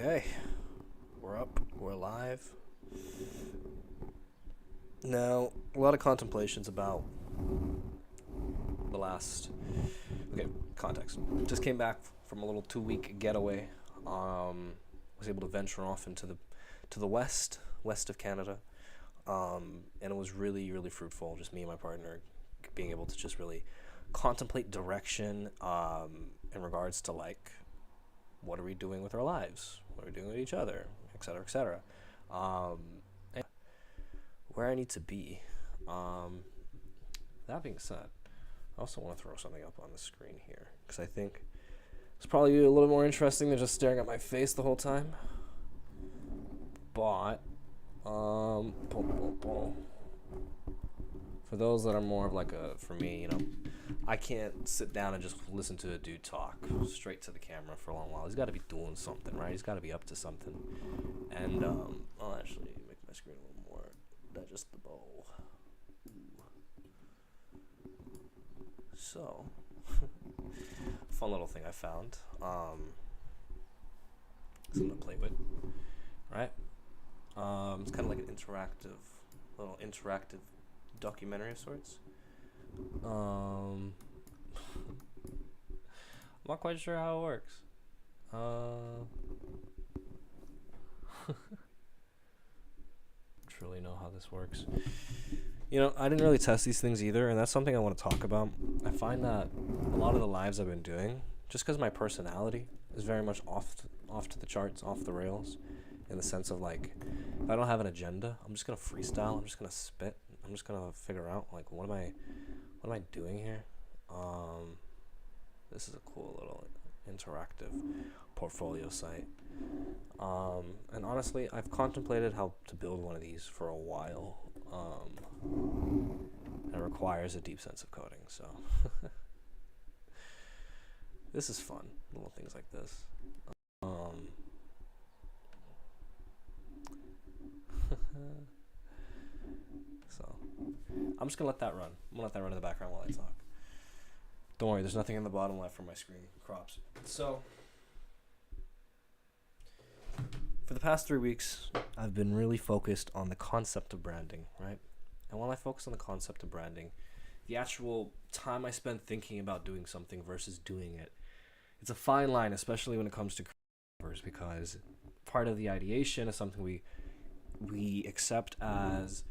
Okay, we're up, we're live. Now, a lot of contemplations about the last. Okay, context. Just came back from a little 2 week getaway. Was able to venture off into the west of Canada, and it was really really fruitful. Just me and my partner being able to just really contemplate direction in regards to like what are we doing with our lives, what are we doing with each other, etc., etc. And where I need to be. That being said, I also want to throw something up on the screen here because I think it's probably a little more interesting than just staring at my face the whole time. But for those that are more of like for me, I can't sit down and just listen to a dude talk straight to the camera for a long while. He's got to be doing something, right? He's got to be up to something. And I'll actually make my screen a little more digestible. So, fun little thing I found. Something to play with, right? It's kind of like an little interactive documentary of sorts. I'm not quite sure how it works. Truly know how this works. I didn't really test these things either, and that's something I want to talk about. I find that a lot of the lives I've been doing, just because my personality is very much off to the charts, off the rails, in the sense of like, if I don't have an agenda, I'm just gonna freestyle. I'm just gonna spit. I'm just gonna figure out like what am I doing here? This is a cool little interactive portfolio site. And honestly, I've contemplated how to build one of these for a while. It requires a deep sense of coding, so this is fun. Little things like this. So I'm just gonna let that run. I'm gonna let that run in the background while I talk. Don't worry, there's nothing in the bottom left for my screen crops. So for the past 3 weeks, I've been really focused on the concept of branding, right? And while I focus on the concept of branding, the actual time I spend thinking about doing something versus doing it, it's a fine line, especially when it comes to creators, because part of the ideation is something we accept as,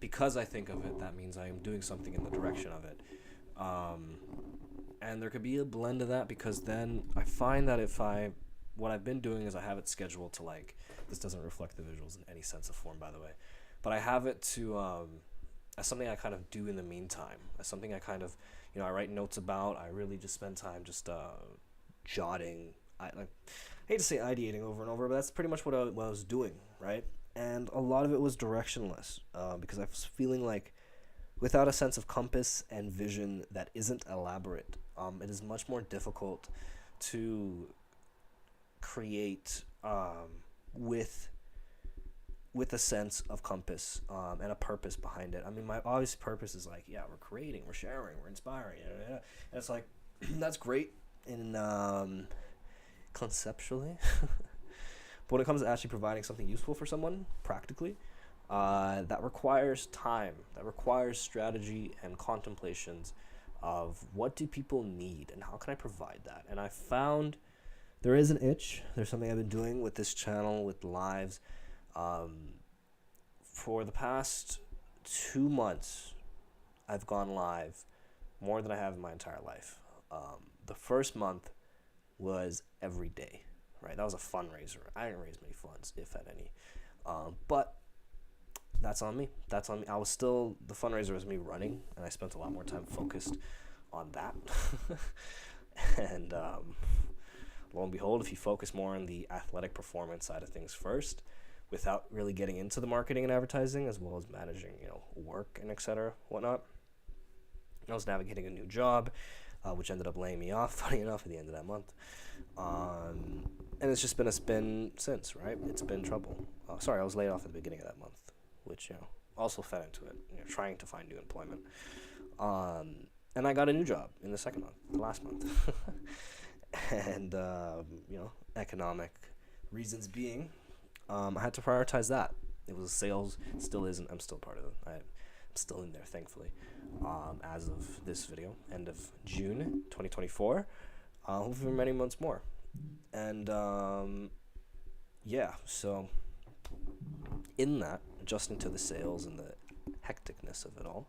because I think of it, that means I am doing something in the direction of it. And there could be a blend of that, because then I find that what I've been doing is I have it scheduled to like, this doesn't reflect the visuals in any sense of form, by the way, but I have it to, as something I kind of do in the meantime, as something I kind of, I write notes about. I really just spend time just jotting. I hate to say ideating over and over, but that's pretty much what I was doing, right? And a lot of it was directionless, because I was feeling like without a sense of compass and vision that isn't elaborate, it is much more difficult to create with a sense of compass and a purpose behind it. I mean, my obvious purpose is like, yeah, we're creating, we're sharing, we're inspiring, and it's like that's great in conceptually, but when it comes to actually providing something useful for someone practically, that requires time, that requires strategy and contemplations of what do people need and how can I provide that. And I found there is an itch. There's something I've been doing with this channel, with lives. For the past 2 months, I've gone live more than I have in my entire life. The first month was every day, right? That was a fundraiser. I didn't raise many funds, if at any. But that's on me. That's on me. The fundraiser was me running, and I spent a lot more time focused on that. And lo and behold, if you focus more on the athletic performance side of things first, without really getting into the marketing and advertising, as well as managing, work and etc., whatnot, I was navigating a new job, which ended up laying me off, funny enough, at the end of that month. And it's just been a spin since, right? It's been trouble. Sorry, I was laid off at the beginning of that month, which, also fed into it, trying to find new employment. And I got a new job in the second month, the last month. And, economic Reasons being, I had to prioritize that. It was sales, still isn't. I'm still part of it. I'm still in there, thankfully. As of this video, end of June 2024. Hopefully many months more. And yeah, so in that, adjusting to the sales and the hecticness of it all,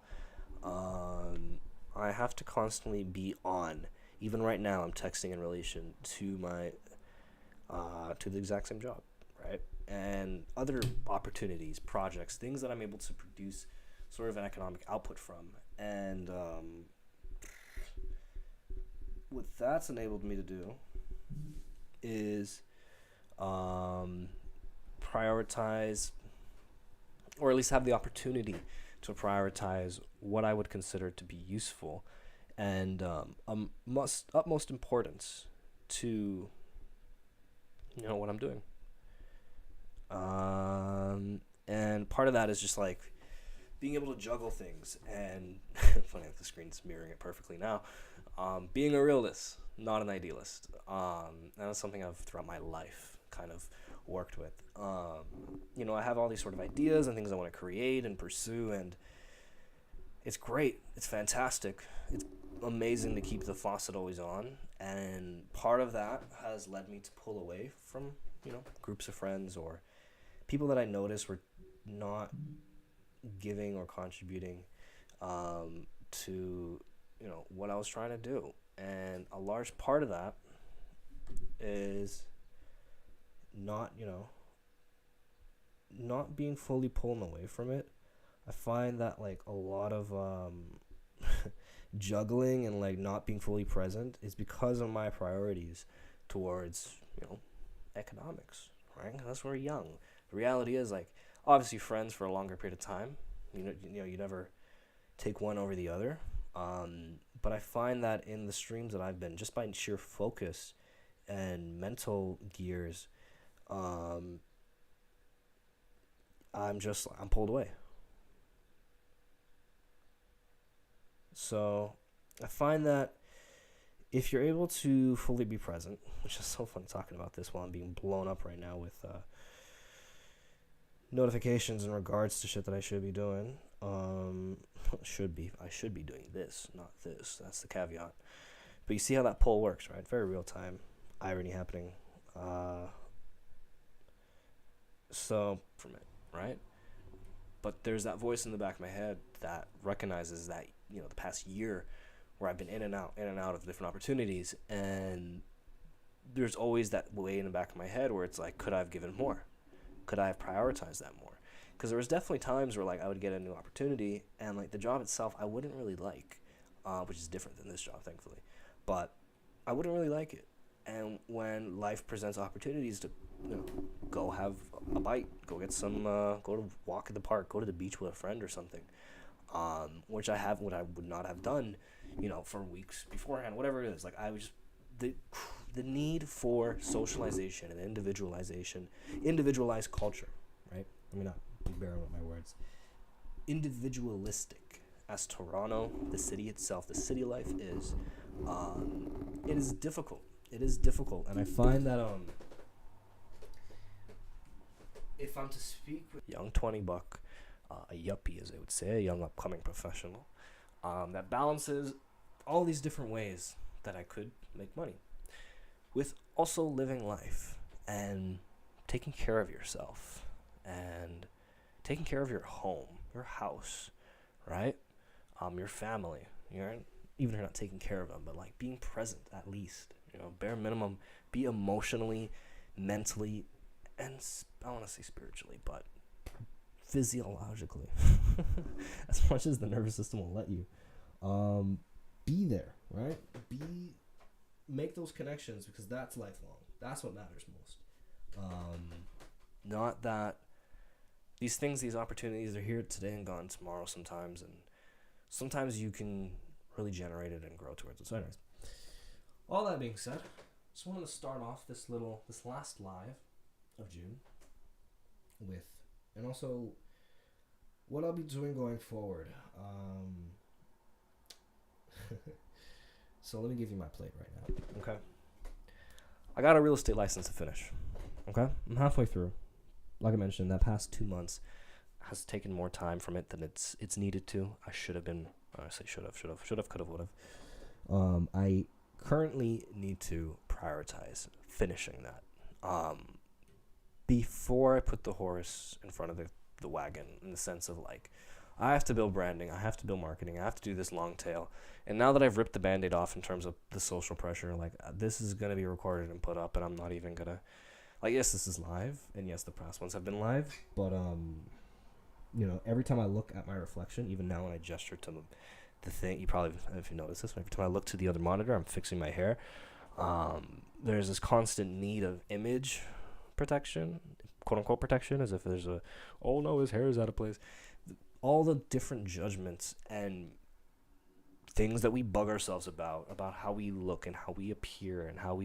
I have to constantly be on. Even right now, I'm texting in relation to my to the exact same job, right? And other opportunities, projects, things that I'm able to produce sort of an economic output from. And what that's enabled me to do is prioritize, or at least have the opportunity to prioritize what I would consider to be useful and utmost importance to what I'm doing. And part of that is just like being able to juggle things, and funny that the screen's mirroring it perfectly now. Being a realist, not an idealist. That's something I've throughout my life kind of worked with. I have all these sort of ideas and things I want to create and pursue, and it's great. It's fantastic. It's amazing to keep the faucet always on, and part of that has led me to pull away from groups of friends or people that I noticed were not giving or contributing to what I was trying to do. And a large part of that is not being fully pulled away from it. I find that like a lot of juggling and like not being fully present is because of my priorities towards economics, right? That's we're young. The reality is, like, obviously friends for a longer period of time, you never take one over the other, but I find that in the streams that I've been, just by sheer focus and mental gears, I'm pulled away. So I find that if you're able to fully be present, which is so fun talking about this while I'm being blown up right now with notifications in regards to shit that I should be doing. I should be doing this, not this. That's the caveat. But you see how that poll works, right? Very real time. Irony happening. So from it, right? But there's that voice in the back of my head that recognizes that, the past year where I've been in and out of different opportunities, and there's always that way in the back of my head where it's like, could I have given more? Could I have prioritized that more? Because there was definitely times where like I would get a new opportunity and like the job itself I wouldn't really like, which is different than this job, thankfully, but I wouldn't really like it. And when life presents opportunities to go have a bite, go get some, go to walk in the park, go to the beach with a friend or something, which I would not have done, for weeks beforehand, whatever it is. Like I was just, the need for socialization and individualized culture, right? Let me not be bearing with my words. Individualistic, as Toronto, the city itself, the city life is, it is difficult. It is difficult, and I find that if I'm to speak with young 20-buck, a yuppie, as they would say, a young upcoming professional, that balances all these different ways that I could make money, with also living life and taking care of yourself and taking care of your home, your house, right? Your family. Even if you're not taking care of them, but like being present at least, bare minimum, be emotionally, mentally, and I want to say spiritually, but physiologically, as much as the nervous system will let you, be there, right? Make those connections, because that's lifelong. That's what matters most. Not that these things, these opportunities are here today and gone tomorrow sometimes, and sometimes you can really generate it and grow towards it. So anyways, all that being said, just wanted to start off this last live of June with, and also what I'll be doing going forward. So let me give you my plate right now. Okay. I got a real estate license to finish. Okay, I'm halfway through. Like I mentioned, that past 2 months has taken more time from it than it's needed to. I should have been. I say should have, could have, would have. I currently need to prioritize finishing that. Before I put the horse in front of the wagon, in the sense of like, I have to build branding, I have to build marketing, I have to do this long tail. And now that I've ripped the band-aid off in terms of the social pressure, like this is going to be recorded and put up, and I'm not even going to, like, yes, this is live, and yes, the past ones have been live, but, every time I look at my reflection, even now when I gesture to the thing, you probably, if you notice this, every time I look to the other monitor, I'm fixing my hair. There's this constant need of image protection, quote unquote protection, as if there's oh no, his hair is out of place. All the different judgments and things that we bug ourselves about how we look and how we appear and how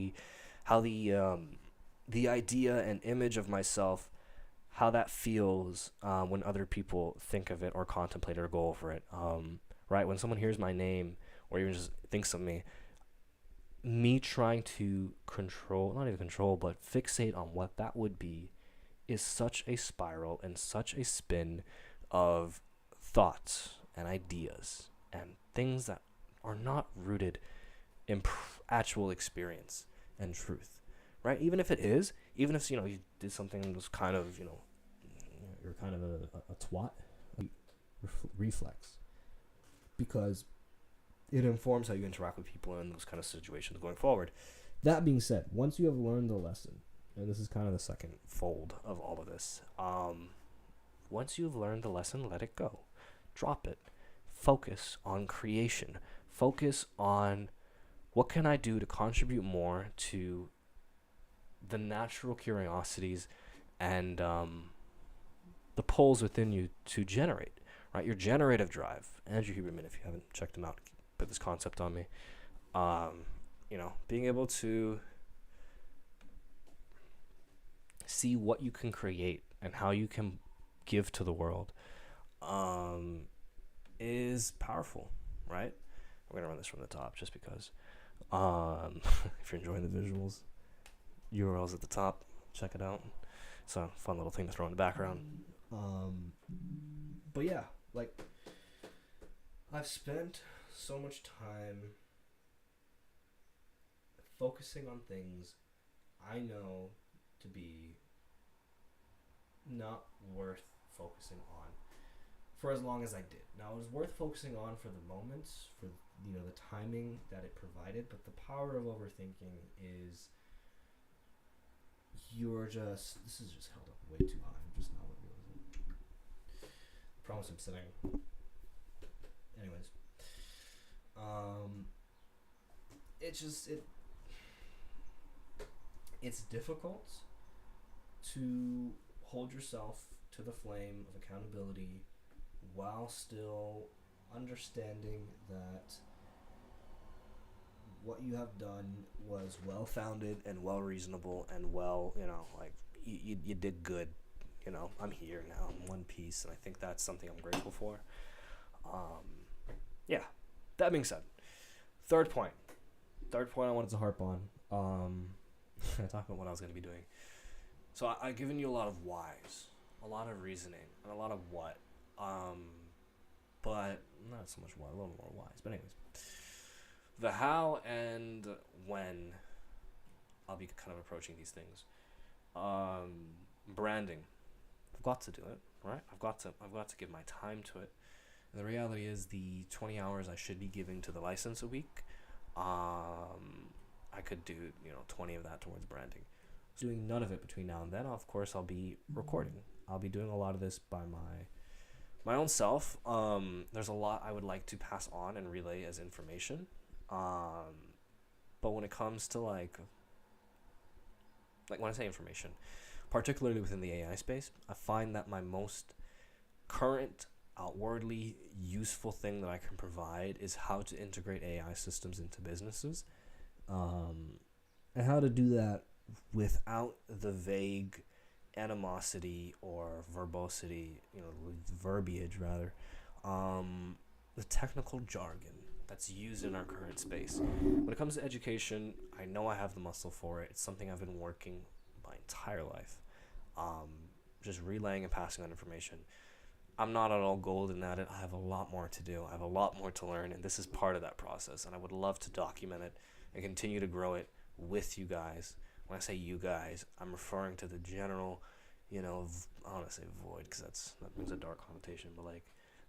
the idea and image of myself, how that feels when other people think of it or contemplate it or go over it. Right, when someone hears my name or even just thinks of me trying to not even control, but fixate on what that would be, is such a spiral and such a spin of thoughts and ideas and things that are not rooted in actual experience and truth, right? Even if it is, even if, you did something that was kind of, you're kind of a twat, reflex, because it informs how you interact with people in those kind of situations going forward. That being said, once you have learned the lesson, and this is kind of the second fold of all of this, once you've learned the lesson, let it go. Drop it. Focus on creation. Focus on what can I do to contribute more to the natural curiosities and the pulls within you to generate, right? Your generative drive. Andrew Huberman, if you haven't checked him out, put this concept on me. Being able to see what you can create and how you can give to the world is powerful, right? We're going to run this from the top just because. If you're enjoying the visuals, URL's at the top. Check it out. It's a fun little thing to throw in the background. But yeah, like, I've spent so much time focusing on things I know to be not worth focusing on for as long as I did. Now, it was worth focusing on for the moments, for the timing that it provided, but the power of overthinking is this is just held up way too high. I'm just not realizing it. I promise I'm sitting. Anyways. It's difficult to hold yourself to the flame of accountability while still understanding that what you have done was well-founded and well-reasonable and you did good. I'm here now. I'm one piece, and I think that's something I'm grateful for. Yeah. That being said, third point I wanted to harp on. Talk about what I was going to be doing. So I've given you a lot of whys, a lot of reasoning, and a lot of what. But not so much why, a little more whys. But anyways, the how and when I'll be kind of approaching these things. Branding. I've got to do it, right? I've got to give my time to it. And the reality is the 20 hours I should be giving to the license a week, I could do 20 of that towards branding. Doing none of it between now and then. Of course, I'll be recording. I'll be doing a lot of this by my own self. There's a lot I would like to pass on and relay as information. But when it comes to like when I say information, particularly within the AI space, I find that my most current, outwardly useful thing that I can provide is how to integrate AI systems into businesses, and how to do that without the vague animosity or verbosity, verbiage rather, the technical jargon that's used in our current space. When it comes to education, I know I have the muscle for it. It's something I've been working my entire life. Just relaying and passing on information. I'm not at all golden at it. I have a lot more to do. I have a lot more to learn, and this is part of that process. And I would love to document it and continue to grow it with you guys. When I say you guys, I'm referring to the general, I don't want to say void because that brings a dark connotation, but like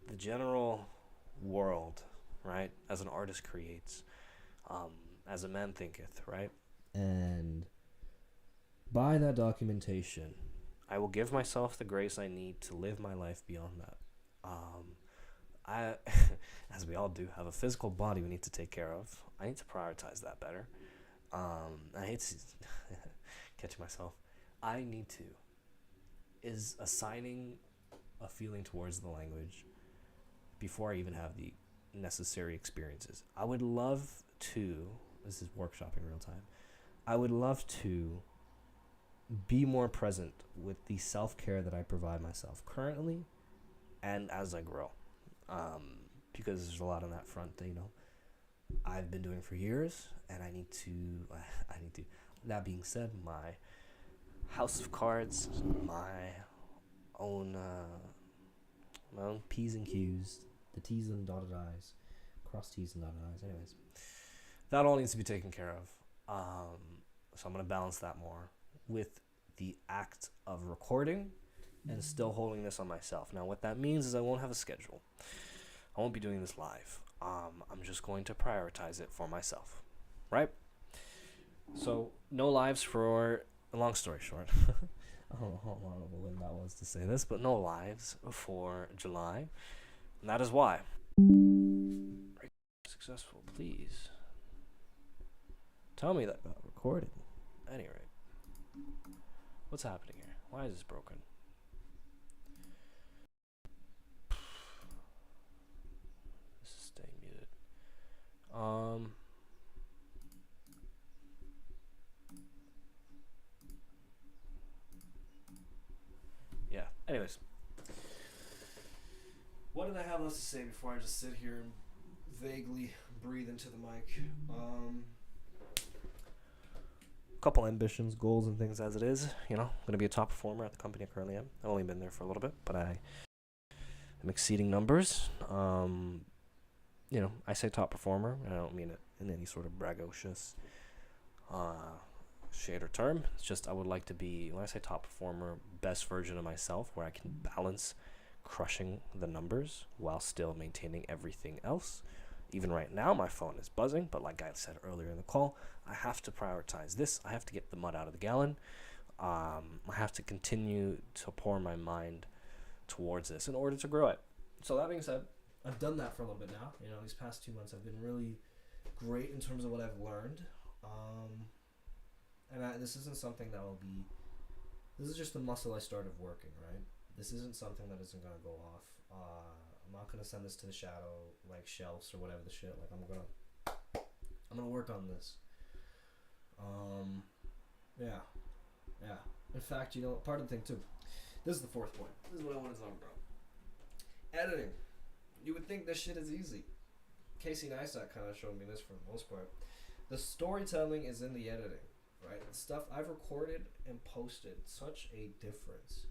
the general world, right? As an artist creates, as a man thinketh, right? And by that documentation, I will give myself the grace I need to live my life beyond that. I, as we all do, have a physical body we need to take care of. I need to prioritize that better. I hate to catch myself. I need to. Is assigning a feeling towards the language before I even have the necessary experiences. I would love to, this is workshopping real time, I would love to be more present with the self-care that I provide myself currently and as I grow. Because there's a lot on that front that, I've been doing for years, and I need to, that being said, my house of cards, my own P's and Q's, the T's and dotted I's, cross T's and dotted I's, anyways. That all needs to be taken care of. So I'm going to balance that more with the act of recording and still holding this on myself. Now, what that means is I won't have a schedule. I won't be doing this live. I'm just going to prioritize it for myself, right? So, no lives for, a long story short. I don't know how long of a whim that was to say this, but no lives for July. And that is why. Successful, please. Tell me that got recorded. At any rate. What's happening here? Why is this broken? This is staying muted. Yeah, anyways. What did I have else to say before I just sit here and vaguely breathe into the mic? Couple ambitions, goals, and things as it is. I'm going to be a top performer at the company I currently am. I've only been there for a little bit, but I am exceeding numbers. I say top performer, and I don't mean it in any sort of braggadocious shade or term. It's just I would like to be, when I say top performer, best version of myself, where I can balance crushing the numbers while still maintaining everything else. Even right now, my phone is buzzing, but like I said earlier in the call, I have to prioritize this. I have to get the mud out of the gallon. I have to continue to pour my mind towards this in order to grow it. So that being said, I've done that for a little bit now. These past 2 months have been really great in terms of what I've learned. This isn't something that will be... This is just the muscle I started working, right? This isn't something that isn't going to go off. I'm not gonna send this to the shadow like shelves or whatever the shit. Like I'm gonna work on this. Yeah. In fact, part of the thing too. This is the fourth point. This is what I want to talk about. Editing. You would think this shit is easy. Casey Neistat kind of showed me this for the most part. The storytelling is in the editing, right? The stuff I've recorded and posted, such a difference.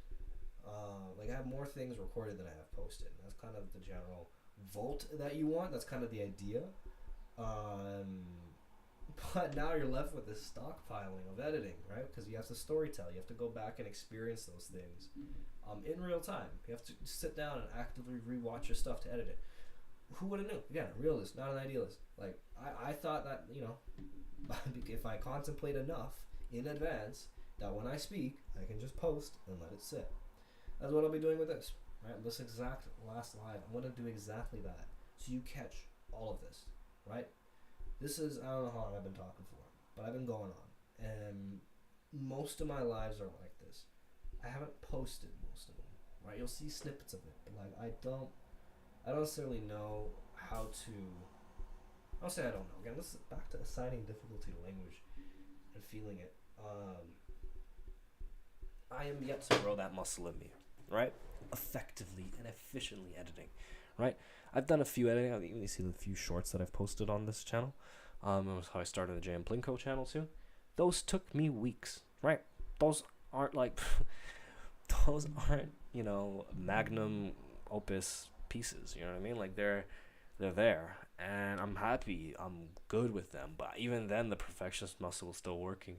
I have more things recorded than I have posted. That's kind of the general vault that you want. That's kind of the idea. But now you're left with this stockpiling of editing, right? Because you have to storytell. You have to go back and experience those things in real time. You have to sit down and actively rewatch your stuff to edit it. Who would have knew? Again, a realist, not an idealist. I thought that, if I contemplate enough in advance, that when I speak, I can just post and let it sit. That's what I'll be doing with this, right? This exact last live, I'm going to do exactly that. So you catch all of this, right? This is, I don't know how long I've been talking for, but I've been going on. And most of my lives are like this. I haven't posted most of them, right? You'll see snippets of it, but I don't necessarily know how to, I'll say I don't know. Again, this is back to assigning difficulty to language and feeling it. I am yet to grow that muscle in me, right? Effectively and efficiently editing, right? I've done a few editing. I've even seen a few shorts that I've posted on this channel. It was how I started the JM Plinko channel too. Those took me weeks, right? Those aren't like those aren't, magnum opus pieces. You know what I mean? Like they're there, and I'm happy. I'm good with them. But even then, the perfectionist muscle is still working.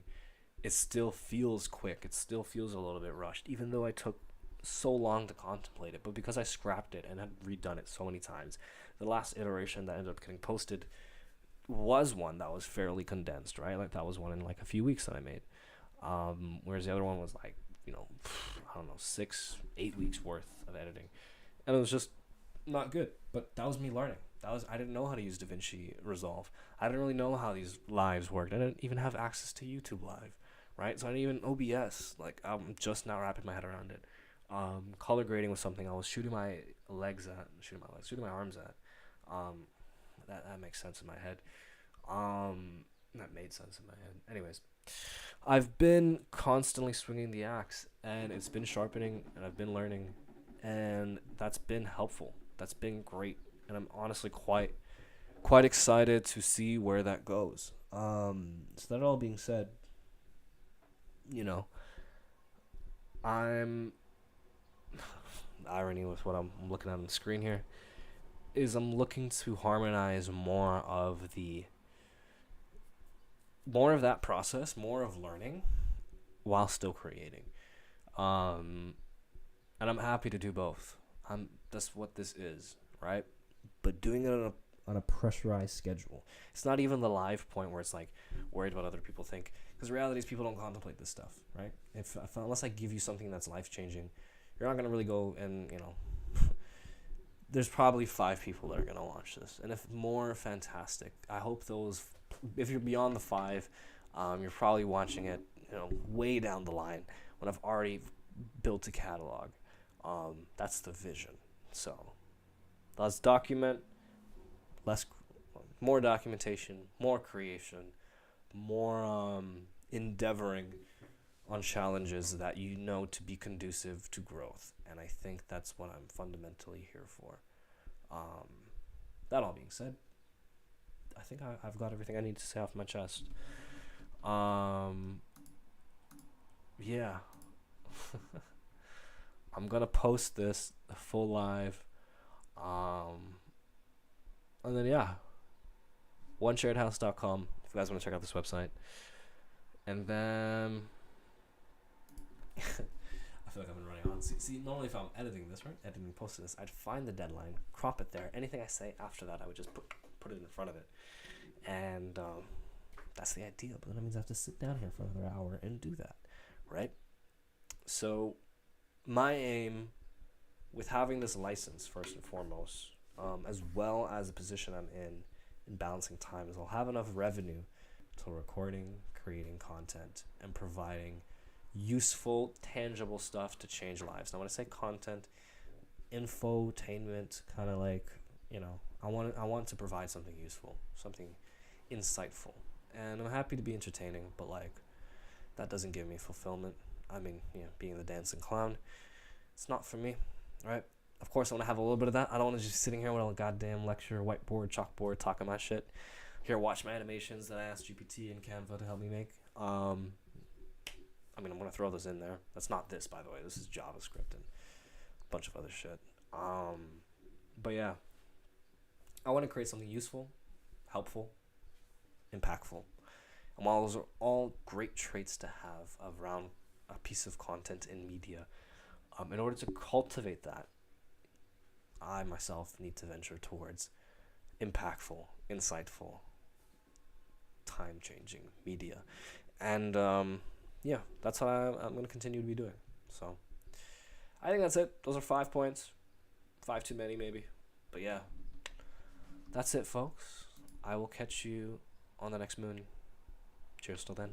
It still feels quick. It still feels a little bit rushed, even though I took so long to contemplate it. But because I scrapped it and had redone it so many times, the last iteration that ended up getting posted was one that was fairly condensed, right? Like that was one in like a few weeks that I made. Whereas the other one was like, I don't know, 6, 8 weeks worth of editing, and it was just not good. But that was me learning. I didn't know how to use DaVinci Resolve. I didn't really know how these lives worked. I didn't even have access to YouTube Live, right? So I didn't even OBS. Like I'm just now wrapping my head around it. Color grading was something I was shooting my arms at. That makes sense in my head. That made sense in my head. Anyways, I've been constantly swinging the axe, and it's been sharpening, and I've been learning, and that's been helpful. That's been great, and I'm honestly quite excited to see where that goes. So that all being said, you know, I'm irony with what I'm looking at on the screen here is I'm looking to harmonize more of that process, more of learning while still creating. And I'm happy to do both. That's what this is, right? But doing it on a pressurized schedule. It's not even the live point where it's like worried about other people think, because the reality is people don't contemplate this stuff, right? If unless I give you something that's life changing, you're not gonna really go and there's probably 5 people that are gonna watch this, and if more, fantastic. I hope those. If you're beyond the 5, you're probably watching it, way down the line when I've already built a catalog. That's the vision. So let's document, more documentation, more creation, more endeavoring on challenges that to be conducive to growth. And I think that's what I'm fundamentally here for. That all being said, I think I've got everything I need to say off my chest. Yeah. I'm gonna post this full live. And then onesharedhouse.com if you guys want to check out this website. And then I feel like I've been running on. See, normally if I'm editing this, right, editing posting this, I'd find the deadline, crop it there. Anything I say after that, I would just put it in front of it. And that's the idea. But then that means I have to sit down here for another hour and do that, right? So my aim with having this license, first and foremost, as well as the position I'm in balancing time, is I'll have enough revenue to recording, creating content, and providing useful, tangible stuff to change lives. Now, when I say content, infotainment, kind of like, I want to provide something useful, something insightful, and I'm happy to be entertaining, but like, that doesn't give me fulfillment. I mean, being the dancing clown, it's not for me, right? Of course, I want to have a little bit of that. I don't want to just sitting here with a goddamn lecture, whiteboard, chalkboard, talking my shit. Here, watch my animations that I asked GPT and Canva to help me make. I mean, I'm going to throw those in there. That's not this, by the way. This is JavaScript and a bunch of other shit. But yeah, I want to create something useful, helpful, impactful. And while those are all great traits to have around a piece of content in media, in order to cultivate that, I myself need to venture towards impactful, insightful, time-changing media. And that's what I'm going to continue to be doing. So I think that's it. Those are 5 points. 5 too many, maybe. But yeah, that's it, folks. I will catch you on the next moon. Cheers till then.